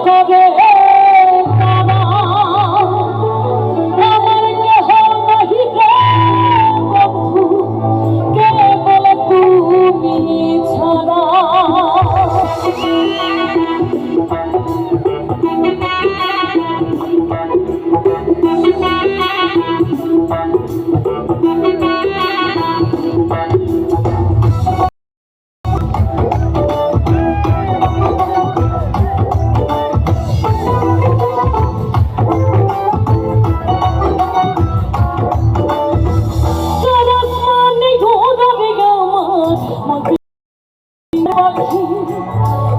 করে তারা আমার কেহ নাহি রে বন্ধু কে বলে তুমি ছাড়া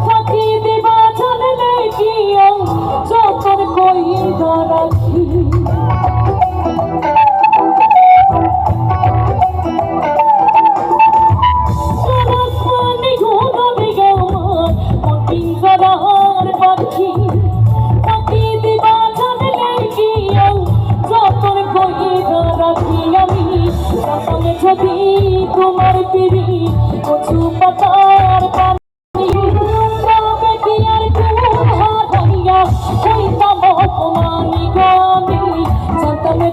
ফাঁকি দিবা জানলে গিয়া যখন কইরা রাখি সারাক্ষণে ঘুরাবে আমার মন পিঞ্জরার পাখি ফাঁকি দিবা জানলে গিয়া যখন কইরা রাখি আমি তখন যদি তোমার পিড়ি কচু পাতার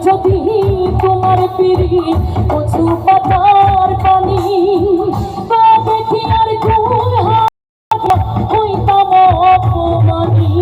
যদি তোমার পিড়ি কচু পাতার পানি তবে কি আর কোন হইতাম অপমানি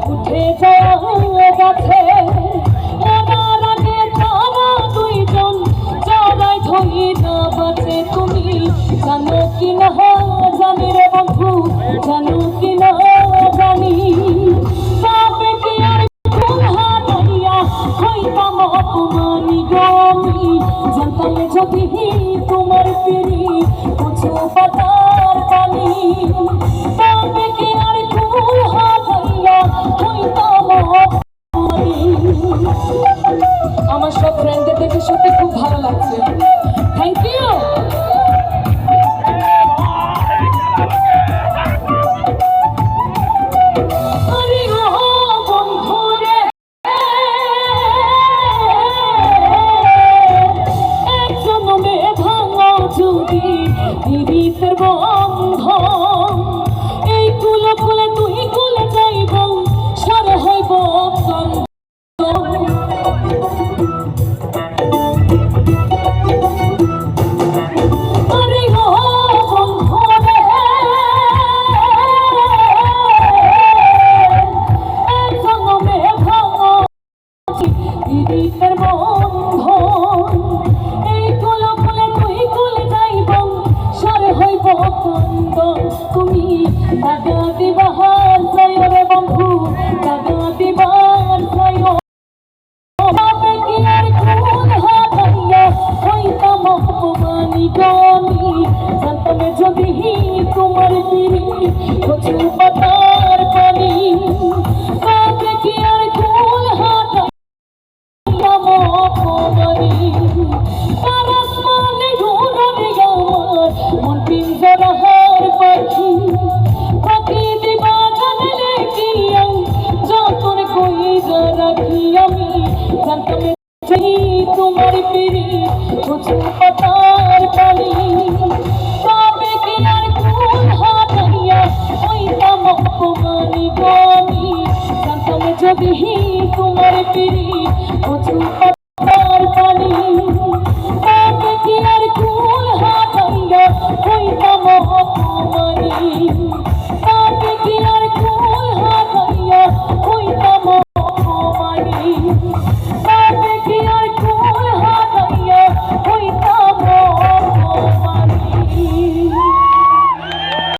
উঠে যাওয়া গাছে ওনার আগে তারা দুইজন যারাই ধইরা বাঁচে তুমি জানো কি না জানি রে বন্ধু জানো কি না জানি তবে কি আর কোন হারাইয়া হইতাম অপমানি গমি জানতাম যদি তোমার পিড়ি কচু পাতার পানি তবে কি আর কোন হারাইয়া হইতাম অপমানি। আমার সব ফ্রেন্ডদের দেখে সত্যি খুব ভালো লাগছে, থ্যাংক ইউ। এই কুলে কুলে তুই কুলে যাইব সার হইব তুমি টাকা দিবার চাই রে বন্ধু টাকা দিবার চাই তবে কি আর কোন হারাইয়া হইতাম অপমানি গমি জানতাম যদি তোমার পিড়ি কচু পাতার পানি তবে কি আর কোন হারাইতাম অপমানি। তার আসমানে ঘুরাবে আমার মন পিঞ্জরার পাখি ফাঁকি দিবা জানলে গিয়া যখন কইরা রাখি আমি জানতাম তোমার পিড়ি কচু পাতার পানি তবে কি আর কোন হারাইয়া হইতাম অপমানি গমি জানতাম যদি তোমার পিড়ি কচু